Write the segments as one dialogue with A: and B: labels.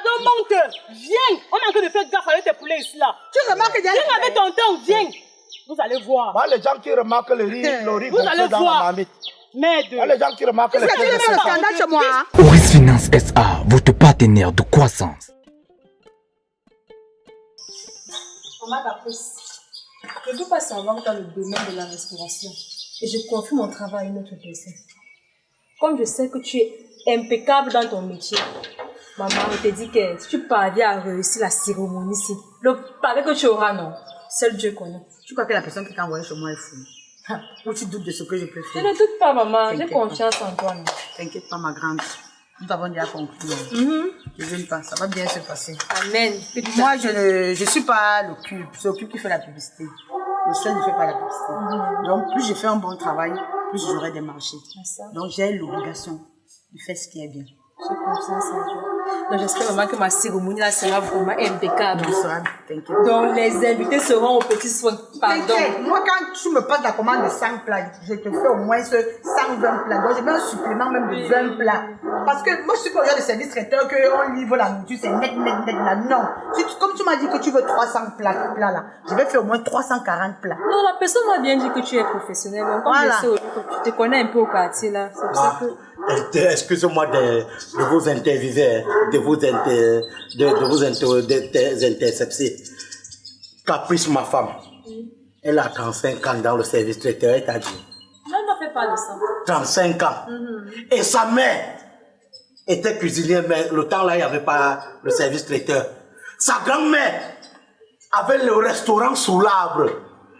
A: Pardon, monte. Viens. On est en train de faire gaffe avec tes poulets ici là.
B: Tu remarques bien.
A: Viens avec tonton, viens. Vous allez voir.
C: Moi, les gens qui remarquent le riz
A: vous allez
C: dans
A: voir.
C: la marmite.
A: Merde.
C: Moi, les gens qui remarquent les
B: tu le scandale chez moi.
D: Oris Finance SA, votre partenaire de croissance.
E: Maman Caprice, je ne peux pas savoir dans le domaine de la restauration et je confie mon travail à une autre personne. Comme je sais que tu es impeccable dans ton métier, maman, je te dis que si tu parviens à réussir la cérémonie ici, le palais que tu auras, non, seul Dieu connaît.
B: Tu crois que la personne qui t'a envoyé chez moi est fou? Ou tu doutes de ce que je peux
E: Je
B: faire?
E: ne doute pas, maman, j'ai confiance en toi. Non?
B: T'inquiète pas, ma grande. Nous avons déjà conclu. Je ne veux pas, ça va bien se passer.
E: Amen.
B: Moi, je ne suis pas le cube, c'est le cube qui fait la publicité. Le seul ne fait pas la publicité. Donc, plus je fais un bon travail, plus j'aurai des marchés. Donc, j'ai l'obligation de faire ce qui est bien.
E: J'ai confiance en toi. Donc, j'espère vraiment que ma cérémonie là sera vraiment impeccable.
B: T'inquiète.
E: Donc, les invités seront au petit soin. Pardon.
B: T'inquiète, moi, quand tu me passes la commande de 5 plats, je te fais au moins 120 plats. Donc, je mets un supplément même de 20 plats. Parce que moi, je suis pas au genre de service traiteur qu'on livre la nourriture, c'est net là. Non. Comme tu m'as dit que tu veux 300 plats là, je vais faire au moins 340 plats.
E: Non, la personne m'a bien dit que tu es professionnelle. Donc, comme
B: Voilà.
E: je sais que tu te connais un peu au quartier là, c'est pour ça que...
F: Excusez-moi de vous interviewer, de vous intercepter. Caprice, ma femme, elle a 35 ans dans le service traiteur, elle t'a dit.
E: Non, ne fais pas de ça.
F: 35 ans. Et sa mère était cuisinière, mais le temps là, il n'y avait pas le service traiteur. Sa grand-mère avait le restaurant sous l'arbre.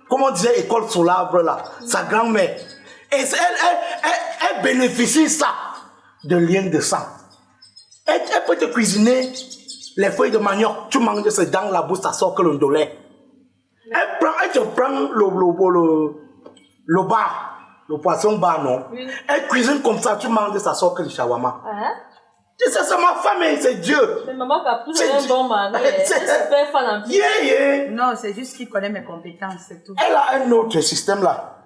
F: Comment on disait école sous l'arbre là? Sa grand-mère. Et elle bénéficie ça de lien de sang. Elle peut te cuisiner les feuilles de manioc. Tu manges c'est dans la bouche, ça sort que le dolé. Elle te prend le bar, le poisson bar, non? Oui. Elle cuisine comme ça, tu manges, ça sort que le shawarma. C'est ma famille, c'est Dieu.
E: Mais maman Caprice est un bon mari. C'est super fan en plus.
F: Yeah.
B: Non, c'est juste qu'il connaît mes compétences, c'est tout.
F: Elle a un autre système là.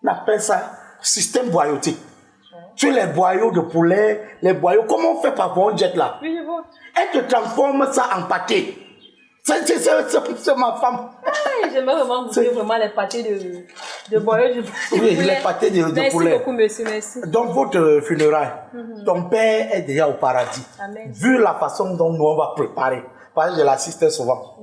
F: On appelle ça système boyautique. Tu les boyaux de poulet, les boyaux, comment on fait par bon jet là?
E: Oui, je vois.
F: Elle te transforme ça en pâté. C'est ma femme.
E: J'aimerais vraiment goûter vraiment les pâtés de boyaux.
F: Oui, les pâtés de poulet.
E: Merci beaucoup, monsieur, merci.
F: Donc, votre funérailles, ton père est déjà au paradis.
E: Amen.
F: Vu la façon dont nous on va préparer, parce que je l'assiste souvent.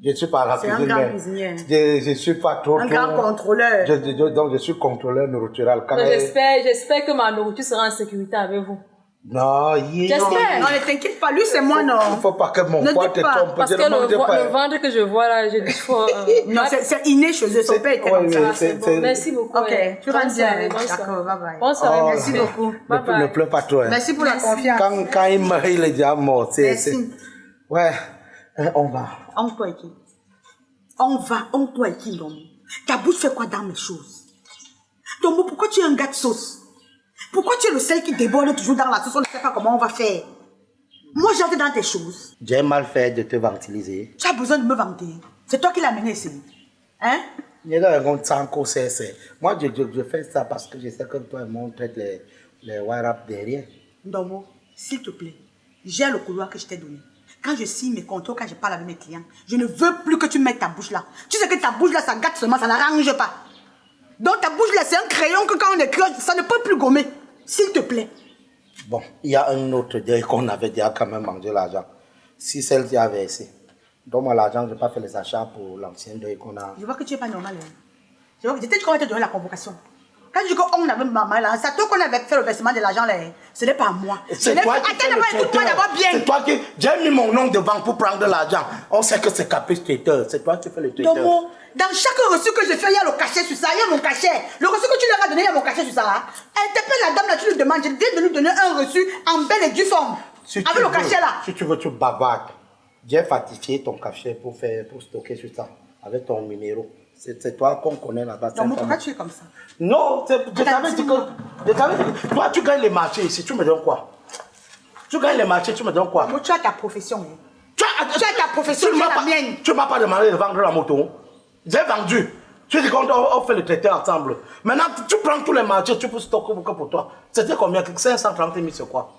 F: Je ne suis pas la
B: C'est un grand cuisinier.
F: Je ne suis pas trop.
B: Un grand contrôleur.
F: Donc, je suis contrôleur nourritural.
E: J'espère que ma nourriture sera en sécurité avec vous.
F: Non,
E: j'espère.
B: Non, ne t'inquiète pas, lui c'est moi, non.
F: Il ne faut pas que mon poids te trompe.
E: Parce que le ventre que je vois là, je dis faut.
B: Non, c'est inné chez eux, son père était comme ça.
E: Bon. Merci beaucoup.
B: Ok, tu rentres bien. D'accord, bye bye.
E: Bonsoir,
B: merci beaucoup.
E: Bye bye.
F: Ne pleure pas trop.
B: Merci pour la confiance.
F: Quand il meurt, il est déjà mort.
B: Merci.
F: Ouais, on va.
B: On-toi et qui? On-toi et qui, Domo? Ta bouche fait quoi dans mes choses? Domo, pourquoi tu es un gars de sauce? Pourquoi tu es le seul qui déborde toujours dans la sauce? On ne sait pas comment on va faire. Moi, j'entre dans tes choses.
F: J'ai mal fait de te ventiliser.
B: Tu as besoin de me vanter. C'est toi qui l'as amené ici. Hein?
F: Moi, je fais ça parce que je sais que toi et moi, on traite les wire-up derrière.
B: Domo, s'il te plaît, j'ai le couloir que je t'ai donné. Quand je signe mes contrôles, quand je parle avec mes clients, je ne veux plus que tu mettes ta bouche là. Tu sais que ta bouche là, ça gâte seulement, ça n'arrange pas. Donc ta bouche là, c'est un crayon que quand on écrit, ça ne peut plus gommer. S'il te plaît.
F: Bon, il y a un autre deuil qu'on avait déjà quand même mangé l'argent. Si celle qui a versé. Donne-moi l'argent, je n'ai pas fait les achats pour l'ancien deuil qu'on a.
B: Je vois que tu n'es pas normal. Hein. Je vois que j'étais comment te donner la convocation. Quand je dis qu'on avait maman là, c'est toi qu'on avait fait le versement de l'argent là. Ce n'est pas moi.
F: C'est toi qui fais le traiteur. C'est toi qui... J'ai mis mon nom devant pour prendre l'argent. On sait que c'est Caprice traiteur. C'est toi qui fais le traiteur.
B: Domo, dans chaque reçu que je fais, il y a le cachet sur ça. Il y a mon cachet. Le reçu que tu leur as donné, il y a mon cachet sur ça. Hein. Interpelle la dame là, tu lui demandes. Je viens de lui donner un reçu en belle et due forme. Avec le cachet là.
F: Si tu veux, tu bavardes. J'ai falsifié ton cachet pour stocker sur ça. Avec ton numéro. C'est toi qu'on connaît là-bas.
B: Donc, pourquoi tu es comme ça?
F: Non, je t'avais dit que... Toi, tu gagnes les marchés ici, tu me donnes quoi? Tu gagnes les marchés, tu me donnes quoi?
B: Moi, tu as ta profession. Hein.
F: Tu as
B: ta profession, tu as la mienne.
F: Tu ne m'as pas demandé de vendre la moto. J'ai vendu. Tu dis qu'on fait le traiteur ensemble. Maintenant, tu prends tous les marchés, tu peux stocker beaucoup pour toi. C'était combien? 530 000, c'est quoi?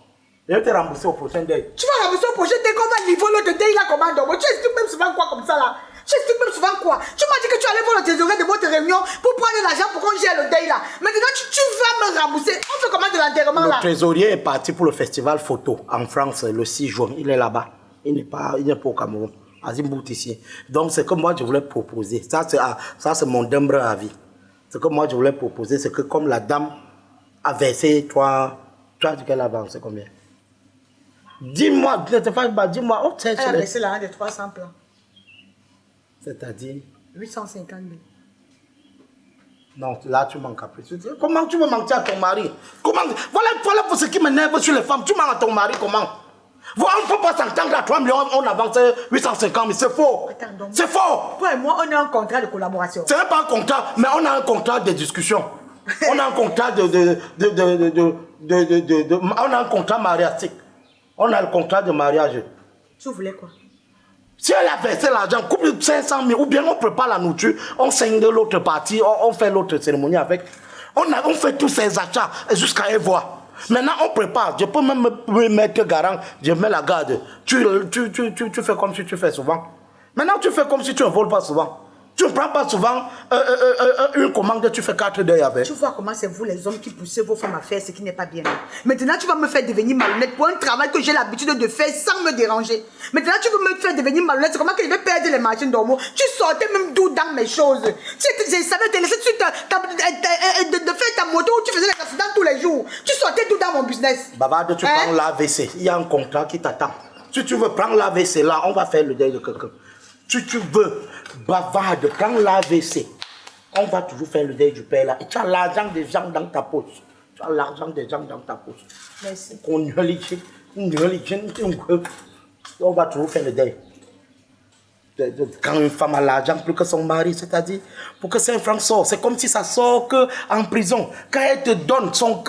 F: Je vais te rembourser au prochain deuil.
B: Tu vas rembourser au prochain deuil qu'on va livrer votre deuil là comment donc? Tu expliques même souvent quoi comme ça là? Tu expliques même souvent quoi? Tu m'as dit que tu allais voir le trésorier de votre réunion pour prendre l'argent pour qu'on gère le deuil là. Maintenant tu vas me rembourser. On fait comment de l'enterrement là?
F: Le trésorier est parti pour le festival photo en France le 6 juin. Il est là-bas. Il n'est pas au Cameroun. À Zimbout ici. Donc c'est que moi je voulais proposer. Ça c'est mon humble avis. Ce que moi je voulais proposer, c'est que comme la dame a versé tu as dit qu'elle a versé combien? Dis-moi, dis-moi. Oh,
B: elle a versé l'argent de 300 plans.
F: C'est-à-dire
B: 850 000.
F: Non, là tu manques à plus. Comment tu veux mentir à ton mari? Comment? Voilà pour ce qui m'énerve sur les femmes. Tu mens à ton mari comment? Voilà, on ne peut pas s'entendre à 3 millions, on avance 850 000. C'est faux. C'est faux.
B: Toi et moi, on a un contrat de collaboration.
F: Ce n'est pas un contrat, mais on a un contrat de discussion. On a un contrat on a un contrat mariatique. On a le contrat de mariage.
B: Tu voulais quoi?
F: Si elle a versé l'argent, coupe 500 000, ou bien on prépare la nourriture, on saigne de l'autre partie, on fait l'autre cérémonie avec. On fait tous ces achats jusqu'à y voir. Maintenant, on prépare. Je peux même me mettre garant, je mets la garde. Tu fais comme si tu fais souvent. Maintenant, tu fais comme si tu ne voles pas souvent. Tu ne prends pas souvent une commande, tu fais 4 deuils avec.
B: Tu vois comment c'est vous les hommes qui poussez vos femmes à faire ce qui n'est pas bien. Maintenant, tu vas me faire devenir malhonnête pour un travail que j'ai l'habitude de faire sans me déranger. Maintenant, tu veux me faire devenir malhonnête, c'est comment que je vais perdre les machines d'hormones. Tu sortais même d'où dans mes choses. Je savais te laisser de faire ta moto où tu faisais les accidents tous les jours. Tu sortais d'où dans mon business.
F: Bavarde, tu prends l'AVC. Il y a un contrat qui t'attend. Si tu veux prendre l'AVC là, on va faire le deuil de quelqu'un. Si tu veux, bavarde, prends l'AVC. On va toujours faire le deuil du père là. Et tu as l'argent des gens dans ta poche. Tu as l'argent des gens dans ta poche.
B: Merci.
F: On va toujours faire le deuil. Quand une femme a l'argent plus que son mari, c'est-à-dire pour que 5 francs sortent, c'est comme si ça sort qu'en prison. Quand elle te donne, son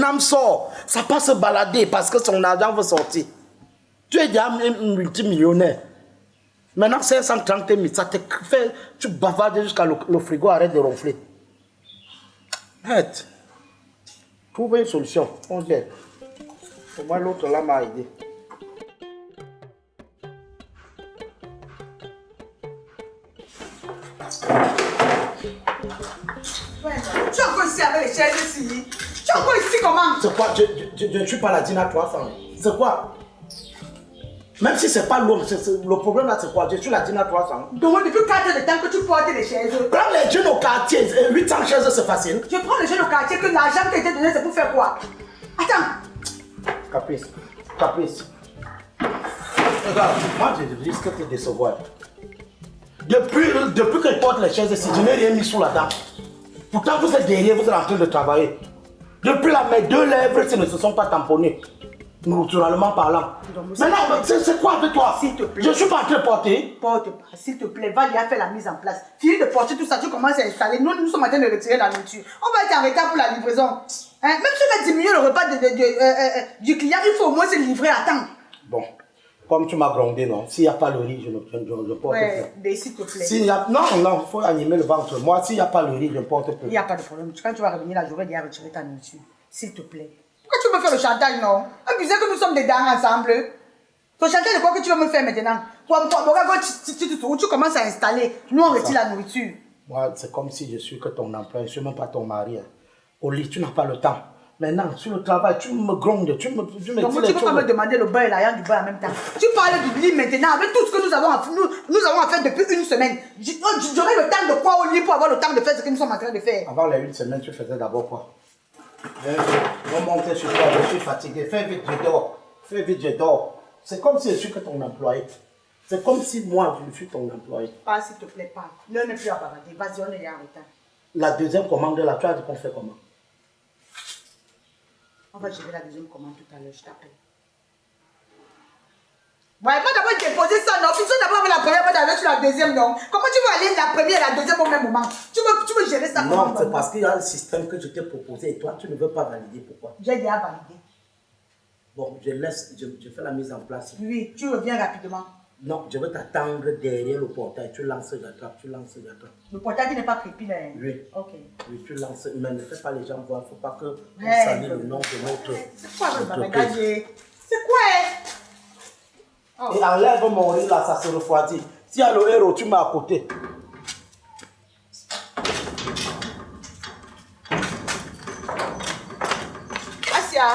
F: âme sort. Ça peut se balader parce que son argent veut sortir. Tu es déjà multimillionnaire. Maintenant, 530 000, ça te fait, tu bavardes jusqu'à le frigo arrête de ronfler. Arrête. Trouve une solution. On l'aide. Pour moi, l'autre là m'a aidé.
B: Tu es encore ici avec les chaises ici. Tu es encore ici comment?
F: C'est quoi? Je ne suis pas la Dina 300. C'est quoi? Même si c'est pas l'homme, le problème là c'est quoi? Je suis la Dina 300.
B: Donc depuis 4 heures de temps que tu portes les chaises.
F: Prends les jeunes au quartier, 800 chaises c'est facile.
B: Je prends les jeunes au quartier que l'argent qui a été donné c'est pour faire quoi? Attends.
F: Caprice. Regarde, moi je risque de te décevoir. Depuis que je porte les chaises ici, je n'ai rien mis sous la dent. Pourtant vous êtes derrière, vous êtes en train de travailler. Depuis là, mes 2 lèvres ne se sont pas tamponnées. Naturellement parlant. Maintenant, c'est quoi avec toi?
B: S'il te plaît.
F: Je suis pas en train de porter.
B: Porte pas, s'il te plaît, va déjà faire la mise en place. Fini de porter tout ça, tu commences à installer. Nous sommes en train de retirer la nourriture. On va être en retard pour la livraison. Hein? Même si on a diminué le repas du client, il faut au moins se livrer à temps.
F: Bon, comme tu m'as grondé, non? S'il n'y a pas le riz, je ne porte
B: Ouais,
F: plus.
B: s'il te plaît.
F: Non, il faut animer le ventre. Moi, s'il n'y a pas le riz, je ne porte plus.
B: Il n'y a pas de problème. Quand tu vas revenir la journée, déjà retirer ta nourriture. S'il te plaît. Pourquoi tu me fais le chantage, non? Abusé que nous sommes des dames ensemble. Ton chantage de quoi que tu vas me faire maintenant? Tu commences à installer. Nous, on retire la nourriture.
F: Moi, c'est comme si je suis que ton employé, je ne suis même pas ton mari. Au lit, tu n'as pas le temps. Maintenant, sur le travail, tu me grondes, tu me
B: Donc,
F: dis
B: tu
F: les
B: ne peux pas me demander le beurre et l'argent du beurre en même temps. Tu parles du lit maintenant, avec tout ce que nous avons à faire depuis une semaine. J'aurai le temps de quoi au lit pour avoir le temps de faire ce que nous sommes en train de faire?
F: Avant les 1 semaine, tu faisais d'abord quoi? On montait sur toi, je suis fatigué. Fais vite, je dors. Fais vite, je dors. C'est comme si je suis que ton employé. C'est comme si moi, je suis ton employé.
B: Pas, s'il te plaît, pas. L'heure n'est plus à bavarder. Vas-y, on est en retard.
F: La deuxième commande, là, tu as dit qu'on fait comment?
B: On va gérer la deuxième commande tout à l'heure, je t'appelle. Ouais, pas d'abord déposer ça, non. Fais d'abord la première, pas d'aller sur la deuxième, non. Comment tu veux aller la première et la deuxième au même moment? Tu veux gérer ça comment?
F: Non, c'est parce qu'il y a un système que je t'ai proposé et toi, tu ne veux pas valider. Pourquoi?
B: J'ai déjà validé.
F: Bon, je fais la mise en place.
B: Oui, tu reviens rapidement.
F: Non, je vais t'attendre derrière le portail. Tu lances, j'attrape, tu lances, j'attrape.
B: Le portail qui n'est pas crépi, là.
F: Oui.
B: Ok.
F: Oui, tu lances, mais ne fais pas les gens voir. Il ne faut pas que on
B: Ouais,
F: salue le nom de notre.
B: C'est quoi le
F: entreprise.
B: bagage? C'est quoi?
F: Et enlève mon riz là, ça se refroidit. Si y a le héros, tu mets à côté.
B: Asia.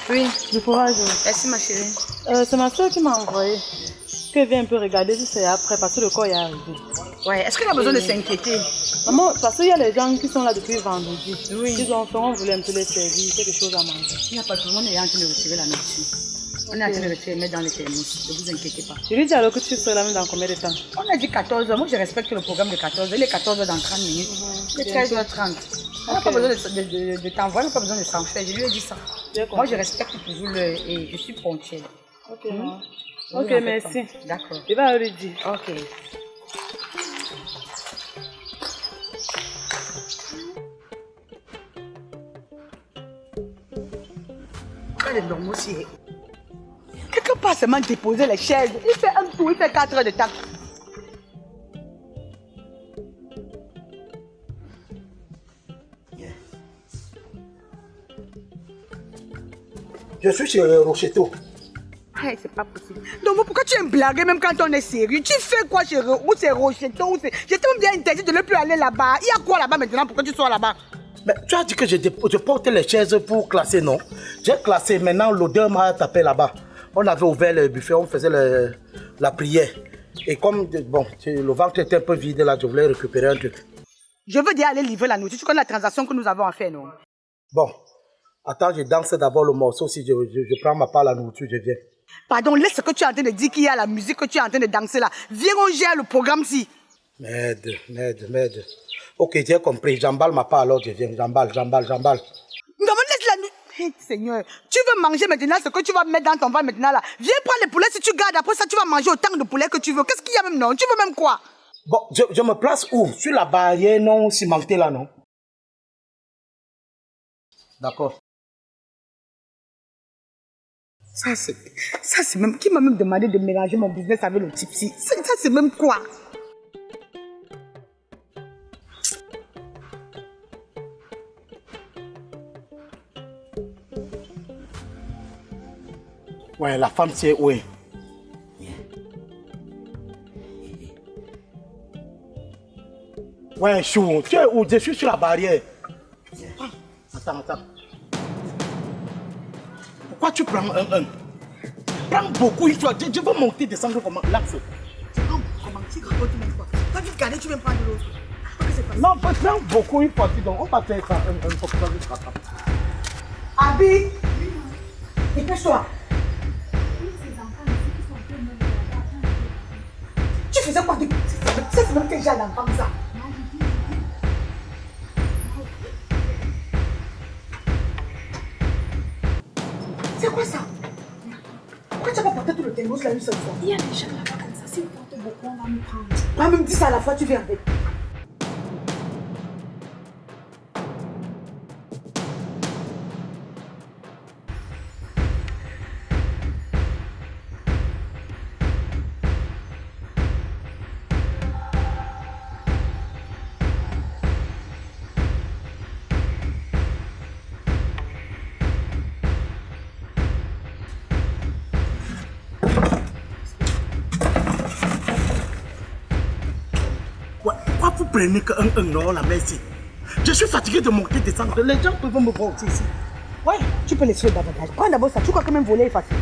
A: Oui, du courage.
B: Merci ma chérie.
A: C'est ma soeur qui m'a envoyé. Que vient un peu regarder si c'est après parce que le corps est arrivé.
B: Ouais, est-ce qu'elle a besoin de s'inquiéter?
A: Maman, parce qu'il y a les gens qui sont là depuis vendredi. Oui. Ils ont fait, on voulait un peu les servir, quelque chose à manger.
B: Il n'y a pas de problème, on est en train de retirer la nourriture. On est en train de retirer, mettre dans les thermos. Ne vous inquiétez pas.
A: Je lui dis alors que tu seras là même dans combien de temps?
B: On a dit 14h. Moi, je respecte le programme de 14h. Il est 14h dans 30 minutes. Il est 13h30. On n'a pas besoin de t'envoyer, on n'a pas besoin de s'en faire. Je lui ai dit ça. Moi, je respecte toujours et je suis ponctuelle.
A: Ok, ok, merci.
B: D'accord.
A: Je vais lui dire.
B: Ok. Elle est longue aussi. Quelqu'un pas seulement déposer les chaises. Il fait un tour, il fait 4 heures de temps.
F: Je suis chez Rocheteau.
B: Hey, c'est pas possible. Donc, pourquoi tu aimes blaguer même quand on est sérieux? Tu fais quoi chez Où c'est Rocheteau? J'étais même bien interdit de ne plus aller là-bas. Il y a quoi là-bas maintenant? Pourquoi tu sois là-bas?
F: Mais tu as dit que je portais les chaises pour classer, non? J'ai classé, maintenant l'odeur m'a tapé là-bas. On avait ouvert le buffet, on faisait la prière. Et comme bon, le ventre était un peu vide là, je voulais récupérer un truc.
B: Je veux déjà aller livrer la nourriture. Tu connais la transaction que nous avons à faire, non?
F: Bon, attends, je danse d'abord le morceau. Si je prends ma part la nourriture, je viens.
B: Pardon, laisse ce que tu es en train de dire qu'il y a la musique que tu es en train de danser là. Viens, on gère le programme-ci.
F: Merde. Ok, j'ai compris. J'emballe ma part alors je viens. J'emballe.
B: Non, mais laisse la nourriture. Hey, Seigneur, tu veux manger maintenant ce que tu vas mettre dans ton ventre maintenant là. Viens prendre les poulets si tu gardes. Après ça, tu vas manger autant de poulets que tu veux. Qu'est-ce qu'il y a même, non? Tu veux même quoi?
F: Bon, je me place où? Sur la barrière non cimentée là, non? D'accord.
B: Ça c'est même... Qui m'a même demandé de mélanger mon business avec le tipsy? Ça c'est même quoi?
F: Ouais, la femme c'est où? Ouais, chou, tu es où? Je suis sur la barrière. Attends. Pourquoi tu prends un? Prends beaucoup, je veux monter, descendre comment? L'axe.
B: Non, comment tu racontes même quoi? Pas vite garder, tu viens prendre l'autre.
F: Non, prends beaucoup, une fois, donc on va faire ça un peu plus rapide.
B: Abi, dépêche-toi. Tu faisais quoi depuis? C'est même que j'ai un enfant ça. C'est quoi ça? Pourquoi tu n'as pas porté tout le thermos là une seule fois?
E: Il y a des gens là-bas comme ça. Si vous portez beaucoup, on va nous prendre.
B: Pas même 10 à la fois, tu viens avec.
F: Pourquoi vous prenez qu'un non, la merci? Je suis fatigué de monter, descendre. Les gens peuvent me voir aussi ici.
B: Ouais, tu peux laisser le bavardage. Prends d'abord ça, tu crois que même voler est facile.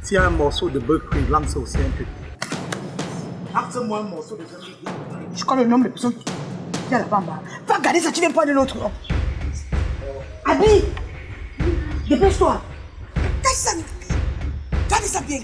F: S'il y a un morceau de bœuf cuit, lance aussi un peu. Lance-moi un morceau de bœuf cuit.
B: Je crois le nombre de personnes qui y a là-bas en bas. Va regarder ça, tu viens prendre l'autre. Abi, dépêche-toi. Cache ça. Garde ça bien.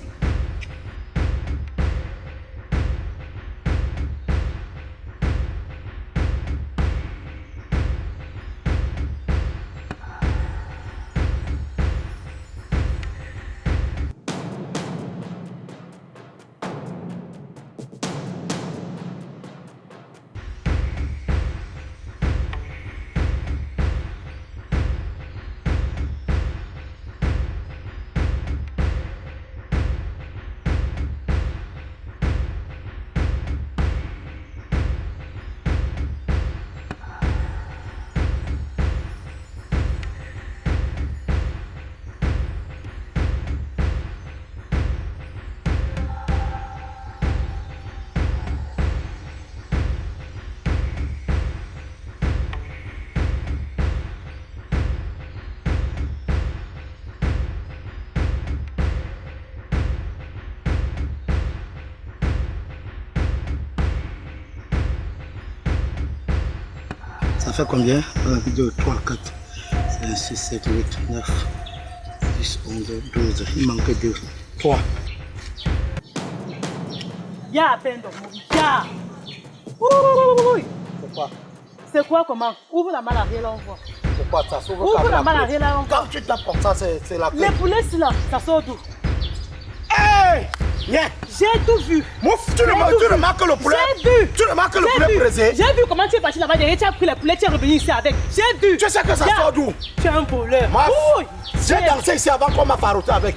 F: Ça fait combien? 1, 2, 3, 4, 5, 6, 7, 8, 9, 10, 11, 12. Il manque 2. 3.
A: Il y a à peine de mots. Il y a. Ouh.
F: Pourquoi?
A: C'est quoi comment? Ouvre la malle arrière là, on voit.
F: Pourquoi ça s'ouvre?
A: Ouvre la malle arrière là, on voit.
F: Quand tu tapes comme ça, c'est la clé.
A: Les poulets, c'est là. Ça sort d'où?
F: Hey! Viens!
A: J'ai tout vu.
F: Tu remarques le poulet?
A: J'ai vu.
F: Tu remarques le poulet brisé?
A: J'ai vu comment tu es parti là-bas derrière, tu as pris les poulets, tu es revenu ici avec. J'ai vu.
F: Tu sais que ça sort d'où?
A: Tu es un voleur.
F: J'ai dansé ici avant qu'on m'a farouté avec.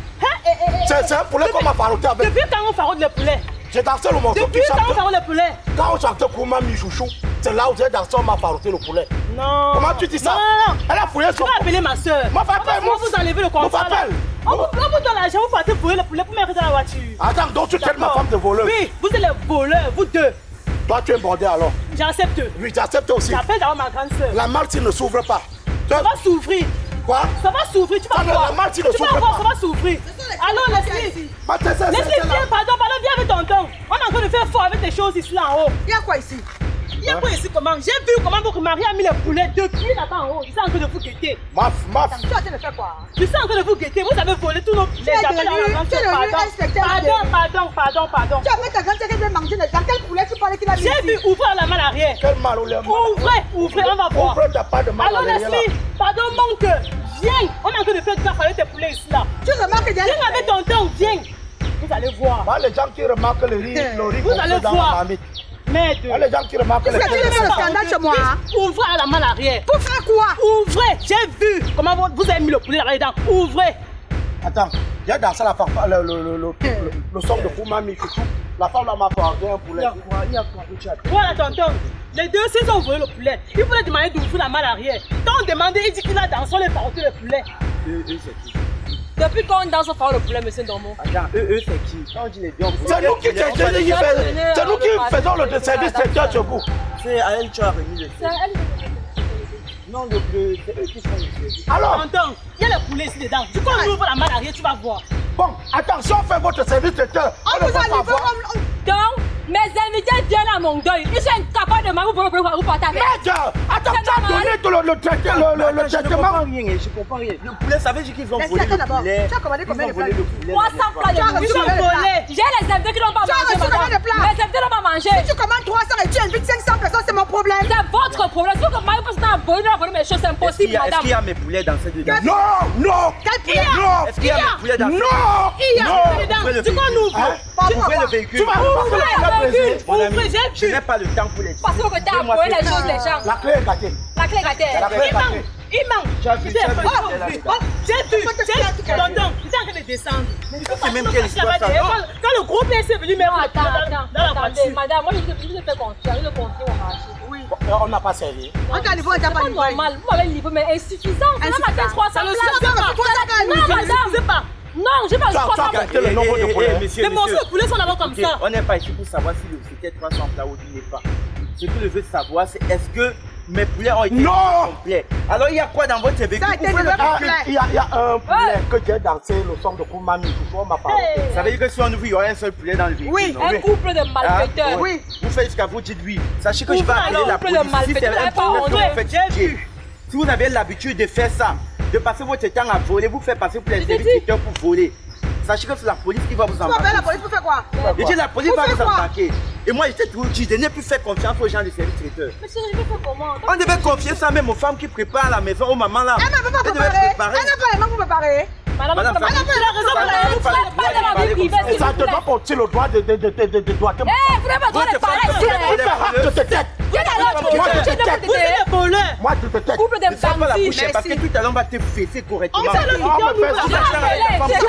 F: C'est un poulet qu'on m'a farouté avec.
A: Depuis quand on faroute les poulets?
F: J'ai dansé le morceau
A: Depuis
F: qui
A: quand on
F: chante.
A: faroute les poulets?
F: Quand on chantait Kouma Michouchou, c'est là où j'ai dansé, on m'a farouté le poulet.
A: Non.
F: Comment tu dis ça?
A: Non.
F: Elle a fouillé
A: Tu
F: son...
A: vas appeler ma soeur.
F: Mon frère,
A: On va vous enlever le contrat. là. On vous donne l'argent, vous partez fouiller le poulet pour mettre dans la voiture.
F: Attends, donc tu traites ma femme de voleuse?
A: Oui, vous êtes les voleurs, vous deux.
F: Toi, tu es bordé alors?
A: J'accepte.
F: Oui, j'accepte aussi.
A: J'appelle d'abord ma grande soeur.
F: La malle, ne s'ouvre pas.
A: Ça va s'ouvrir.
F: Quoi?
A: Ça va s'ouvrir, tu vas voir.
F: La malle,
A: Tu vas
F: s'ouvre
A: voir,
F: pas.
A: ça va s'ouvrir. Allons, Leslie. Leslie,
F: là.
A: viens, pardon, viens avec tonton. On est en train de faire fort avec des choses ici là en haut.
B: Il y a quoi ici?
A: Il y a quoi ici comment? J'ai vu comment votre mari a mis les poulets depuis là-bas en haut. Je suis en train de vous guetter.
F: Maf.
B: Tu es en train de faire quoi?
A: Je suis en train de vous guetter. Vous avez volé tous nos poulets. J'appelle à la grande sœur. Pardon.
B: Tu as mis ta grande sœur qui vient manger dans quel poulet tu parlais qu'il a mis
A: J'ai vu,
B: ici?
A: ouvrez la main arrière.
F: Quel mal ou les
A: Ouvrez, on va voir.
F: Ouvre, t'as pas de mal à
A: Alors
F: l'arrière, là.
A: Leslie, pardon mon cœur. Viens, on est en train de faire gaffe avec tes poulets ici là.
B: Tu remarques derrière.
A: Viens avec tonton, viens. Vous allez voir.
F: Moi, les gens qui remarquent le riz
A: Vous
F: qu'on
A: allez
F: fait dans
A: voir.
F: la marmite.
A: Merde.
F: Moi, les gens qui remarquent
B: Est-ce que tu veux faire le scandale chez moi?
A: Ouvrez à la main arrière.
B: Pour faire quoi?
A: Ouvrez, j'ai vu comment vous avez mis le poulet là-dedans. Ouvrez.
F: Attends, j'ai dansé la fanfare, le son de Kouma Michouchou. La femme là m'a fait un poulet.
A: Voilà tonton. Les deux, s'ils ont ouvert le poulet, il faut leur demander d'ouvrir la main arrière. Quand on demande, il dit qu'il a dansé les faroter le poulet. Depuis quand on danse au le poulet, monsieur Dormo?
C: Attends, eux c'est qui? Quand on dit les deux,
F: C'est nous qui faisons le service traiteur chez vous.
C: c'est à elle tu as remis le service. Non, c'est eux qui font le service.
F: Alors,
A: Tonton, il y a le poulet ici dedans. Du coup, on ouvre la main arrière, tu vas voir.
F: bon, attention, faites votre service traiteur.
B: On
F: ne
B: vous
F: va
B: a
F: pas
B: livré
F: voir.
B: comme...
E: Donc, mes invités viennent à mon deuil. Ils sont incapables de m'avoir vous porter avec.
F: Merde! Attends, tu as donné le traitement.
C: Je comprends rien. Le poulet, ça veut dire qu'ils ont
B: Laisse-le
C: volé le
B: d'abord.
C: poulet.
B: Tu as commandé combien de
C: Ils ont volé
B: plats?
C: le poulet.
E: 300 plats de
B: Tu as
E: nourriture.
B: reçu
A: Ils ont
B: combien de
A: volé.
B: plats?
E: J'ai les invités qui n'ont pas
B: Tu as
E: mangé,
B: reçu combien de
E: madame.
B: plats?
E: Les invités n'ont pas mangé.
B: Si tu commandes 300 et tu invites 500 personnes, c'est mon problème.
E: C'est votre problème. Si vous commandez parce que vous avez volé mes choses, c'est impossible,
C: Est-ce qu'il y
E: madame.
C: a mes poulets dans cette dedans?
F: Non!
B: Quel poulet?
F: Non!
C: Est-ce qu'il y a mes poulets dans cette
F: Non!
C: Ouvrez le
A: Du coup, on
C: véhicule.
A: ouvre.
C: Ouvrez le véhicule.
F: Tu vas remarquer la brisée.
C: Mon ami,
A: Ouvrez, j'ai
C: je
A: vu.
C: n'ai pas le temps pour les
E: Parce que vous avez volé les choses des gens.
F: La clé est gâtée.
E: La clé est gâtée.
F: La clé est gâtée.
A: Il manque.
C: Tu as vu, tu as vu,
A: Oh,
C: tu as vu.
A: j'ai vu. Tonton, il est en train de descendre.
C: C'est même quelle histoire, ça?
A: Quand le groupe est venu mettre
E: Non,
A: le poulet dans la
E: attendez,
A: voiture.
E: madame, moi je vous ai fait confiance, je confie au marché.
B: Oui.
F: On n'a pas servi.
B: On t'a livré, on t'a pas
E: C'est pas
B: livré.
E: normal, vous m'avez livré, mais insuffisant. C'est même à 300
A: Ça ne
E: places.
A: suffit pas.
E: Non, madame.
A: Je sais pas.
E: Non, j'ai pas
F: Tu as
E: 300 places.
F: gâté le nombre de poulets.
A: Les morceaux de poulet sont là-bas comme
C: Ok,
A: ça.
C: on n'est pas ici pour savoir si c'était 300 plats ou il n'est pas. Ce que je veux savoir, c'est est-ce que mes poulets ont été
F: Non!
C: complets? Alors il y a quoi dans votre véhicule?
B: Ça a été
C: Ouvrez le
B: livré
C: véhicule.
B: complet.
F: Il y a un poulet que j'ai dansé le son de Kouma Michouchou. On m'a parlé.
C: Ça veut dire que si on ouvre, il y aura un seul poulet dans le véhicule.
B: Oui,
C: non?
E: Un couple de malfaiteurs.
C: Ah,
B: Oui.
C: Vous faites jusqu'à vous dites oui. Sachez que je vais
E: Ouvrez
C: appeler
E: alors,
C: la
E: couple de
C: police. Si c'est
E: malfaiteurs,
C: un
E: pas
C: poulet que
E: honte.
C: vous faites tuer. Si vous avez l'habitude de faire ça, de passer votre temps à voler, vous faites passer pour les
E: J'ai dit.
C: serviteurs pour voler. Sachez que c'est la police qui va vous
B: Tu vas appeler la
C: embarquer.
B: police pour faire quoi?
C: Je dis la police
B: Vous
C: va
B: faites
C: vous
B: quoi?
C: embarquer. Et moi j'étais toujours dit, je n'ai plus fait confiance aux gens du service traiteur.
E: Mais chérie, je vais faire comment?
C: On devait confier ça même aux femmes qui préparent à la maison, aux mamans là.
B: Elle ne peut pas
C: Elles devaient
B: préparer.
C: préparer.
B: Elle n'a pas les mains pour préparer.
E: Madame,
C: Madame,
E: madame,
C: Fanny,
E: tu as raison,
C: Fanny,
E: madame.
C: Fanny,
E: Pas de la vie privée,
F: Et
E: s'il
F: ça
E: vous
F: te
E: plaît.
F: donne aussi le droit de doigter.
E: Eh, vous n'avez pas le droit de parler ici.
F: Je te tête.
E: Viens d'aller, tu
F: Moi, je
E: es
F: te tête.
A: Vous êtes des voleurs.
F: Moi, je te tête.
E: couple de
C: Ne sors pas la
E: bandits.
C: bouche parce que tout à l'heure on va te fesser correctement.
A: On fait le
F: On me fait
A: vidéo.
F: ça.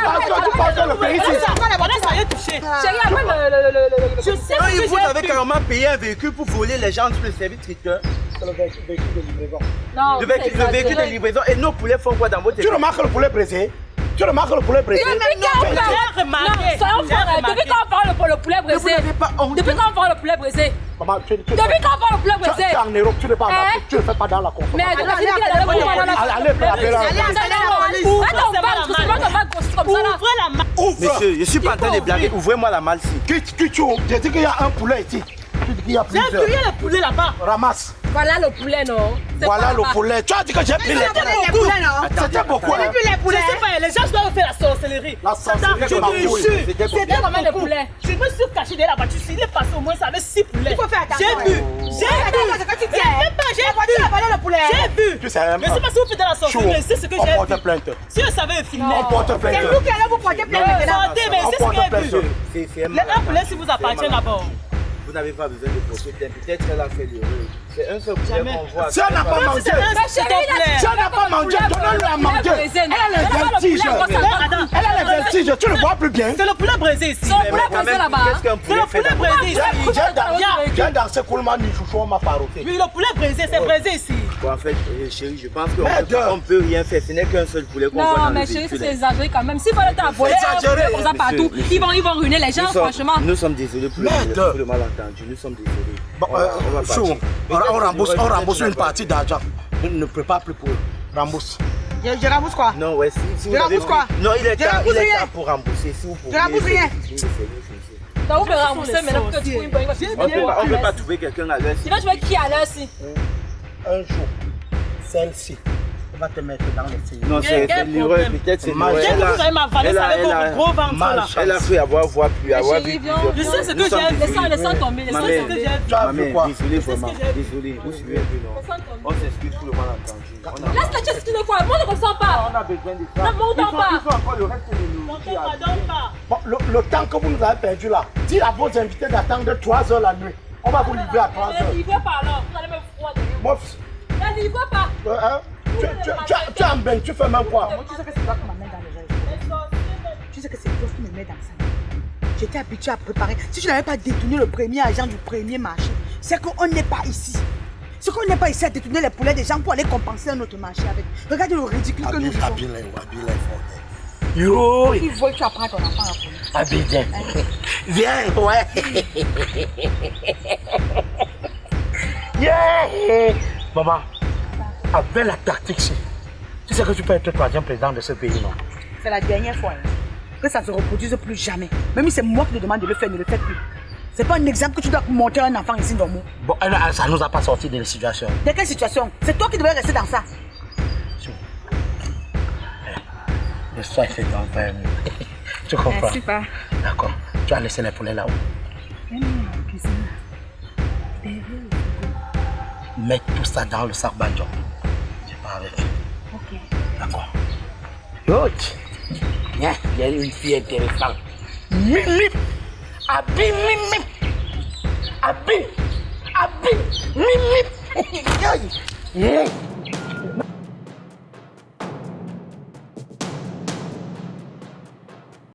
F: Tu penses le pays ici.
A: Voilà, ça y est touché.
E: Chérie, après le...
A: Je sais
C: Non,
A: ce que
C: vous avez
A: j'ai vu.
C: carrément payé un véhicule pour voler les gens sur le service traiteur.
F: C'est le véhicule de livraison.
E: Non,
C: Le véhicule de livraison. Et nos poulets font quoi dans votre
F: Tu remarques le poulet brisé? Tu remarques le poulet brisé?
E: Depuis quand on
A: J'ai
E: parle...
A: remarqué.
E: Non, soyons
A: J'ai
E: francs,
A: remarqué.
E: depuis quand on parle le poulet
C: Vous
E: brisé?
C: n'avez pas honte.
E: Depuis quand on parle le poulet brisé?
F: Maman,
E: Depuis quand on parle le poulet
F: tu
E: brisé?
F: es en Europe, tu n'es pas en Afrique, tu ne fais pas dans la
E: Mais
F: consommation.
E: la fille qui est dans le poulet,
F: Allez, appeler la
B: Allez,
F: police.
B: allez, la police.
E: attends, on parle, c'est pas normal comme ça là.
A: Ouvrez la main.
F: Ouvre.
C: Monsieur, je suis pas en train de blaguer. Ouvrez-moi la malle ici.
F: Qui tu? J'ai dit qu'il y a un poulet ici. Tu dis qu'il y a
A: J'ai
F: plusieurs.
A: vu, il y a le poulet là-bas.
F: Ramasse.
E: Voilà le poulet, non? C'est
F: Voilà
E: pas
F: le
E: là-bas.
F: poulet. Tu as dit que j'ai pris les
B: Les poulets, non?
F: C'était beaucoup. hein.
B: Plus les poulets.
A: Je sais pas, les gens doivent faire la sorcellerie.
F: La sorcellerie,
A: Je
F: c'est ma
A: te
F: couille.
A: jure,
C: C'était
A: c'était
E: combien de
A: beaucoup.
E: poulets?
A: Je me suis caché derrière la voiture. Il est passé au moins, ça avait 6 poulets.
B: Il faut faire attention.
A: J'ai vu, j'ai
B: Attends,
A: vu.
B: c'est quand tu
A: Mais
B: tiens.
A: même pas, j'ai
B: La voiture a
A: vu.
B: volé le poulet.
A: J'ai vu.
F: Tu sais, hein,
A: Je sais pas si vous faites de la sorcellerie, mais c'est ce que
F: on
A: j'ai
F: porte
A: vu.
F: plainte.
A: Si je savais filmer.
F: On porte plainte.
B: C'est nous qui allons vous porter plainte maintenant.
A: Sortez, mais
F: On
A: c'est ce
F: porte
A: que j'ai
F: plainte.
A: vu.
C: C'est
A: Les un poulet, si vous appartient d'abord.
C: Vous n'avez pas besoin de porter plainte. Peut-être qu'elle a fait l'erreur. C'est un seul poulet
A: Jamais.
C: qu'on voit.
F: Si elle n'a pas mangé,
A: C'est ton poulet.
F: si elle n'a pas mangé, donnez-lui à manger. Elle a les vertiges.
A: Attends,
F: Elle a les vertiges. Tu ne vois plus bien.
A: c'est le poulet braisé ici.
E: Son
C: Mais
E: poulet
C: quand
E: braisé
C: même,
E: là-bas.
C: qu'est-ce qu'un
A: C'est
C: poulet
A: le
C: fait
A: poulet
C: d'abord?
A: braisé ici.
F: J'ai dansé coulement ni chouchou, on m'a farouqué.
A: Oui, le poulet braisé, c'est braisé ici.
C: Bon, en fait, chérie, je pense
F: Merde.
C: qu'on ne peut rien faire. Ce n'est qu'un seul poulet qu'on voit
E: Non,
C: dans
E: mais
C: le
E: chérie,
C: véhicule.
E: c'est exagéré quand même. S'il fallait t'envoyer un
F: exagéré,
E: poulet comme ça partout,
C: monsieur.
E: ils vont ruiner les gens, franchement.
C: Nous sommes désolés pour
F: Merde.
C: le malentendu. Nous sommes désolés.
F: Bon,
C: On va
F: chou,
C: partir.
F: on rembourse une partie d'argent. Ne prépare plus pour eux. Rembourse.
B: Je rembourse quoi?
C: Non, ouais, si vous
B: Je
C: avez
B: rembourse quoi?
C: Non, il est
B: Je
C: temps
B: rembourse rien.
C: pour rembourser. Si vous pouvez.
B: Je rembourse rien.
E: Donc, vous pouvez rembourser maintenant que tu trouves une bonne
C: On ne peut pas trouver quelqu'un à l'heure.
E: Il va trouver qui à l'heure si?
F: Un jour, celle-ci va te mettre dans les séries.
C: Non, c'est l'erreur. Peut-être c'est l'erreur.
A: Dès que vous avez ma valise avec vos gros ventres là.
C: Elle a cru avoir vu avoir
E: Chérie,
C: vu
E: viens.
A: Je sais ce que j'ai vu.
E: Laissons tomber, laissons
C: Maman,
E: tomber.
F: Tu as vu
C: Maman,
F: quoi?
C: désolé vraiment. Désolé. Vous suivez un peu, non? On s'excuse pour le malentendu.
E: Laisse-la dire ce qu'il ne croit. Moi, je ne ressens pas.
C: On a besoin de ça.
E: Non, monte pas.
C: Il faut encore le reste de nous.
A: Montez pas, donne pas.
F: Bon, le temps que vous nous avez perdu là, dis à vos invités d'attendre 3 heures la nuit. On va vous livrer à 3 heures.
E: Ne livrez pas alors. Vous allez me froider.
F: Moi,
E: Ne livrez pas.
F: hein? Tu es en bain, tu fais même quoi?
B: Tu sais que c'est toi qui m'amène dans les gens. Tu sais que c'est toi qui me mets dans ça. J'étais habituée à préparer. Si je n'avais pas détourné le premier agent du premier marché, c'est qu'on n'est pas ici. C'est qu'on n'est pas ici à détourner les poulets des gens pour aller compenser un autre marché avec. Regarde le ridicule que nous faisons.
F: Yo,
B: Il faut que tu apprennes ton enfant à folie.
F: Abidjan. Viens, ouais. Yeah. Maman, avec la tactique, tu sais que tu peux être le 3e président de ce pays, non?
B: C'est la dernière fois. Hein, que ça ne se reproduise plus jamais. Même si c'est moi qui te demande de le faire, ne le fais plus. C'est pas un exemple que tu dois monter un enfant ici dans le monde.
F: Bon, ça nous a pas sorti de la situation.
B: Dans quelle situation? C'est toi qui devrais rester dans ça.
F: Le soir, il fait dans 20 minutes. Tu comprends?
B: Super.
F: D'accord. Tu as laissé les poulets là-haut. Mets tout ça dans le sac banjo. Je pars avec.
B: Ok.
F: D'accord. L'autre, il y a une fille intéressante. Mimi. Abi, Mimi. Abi. Abi. Mimi.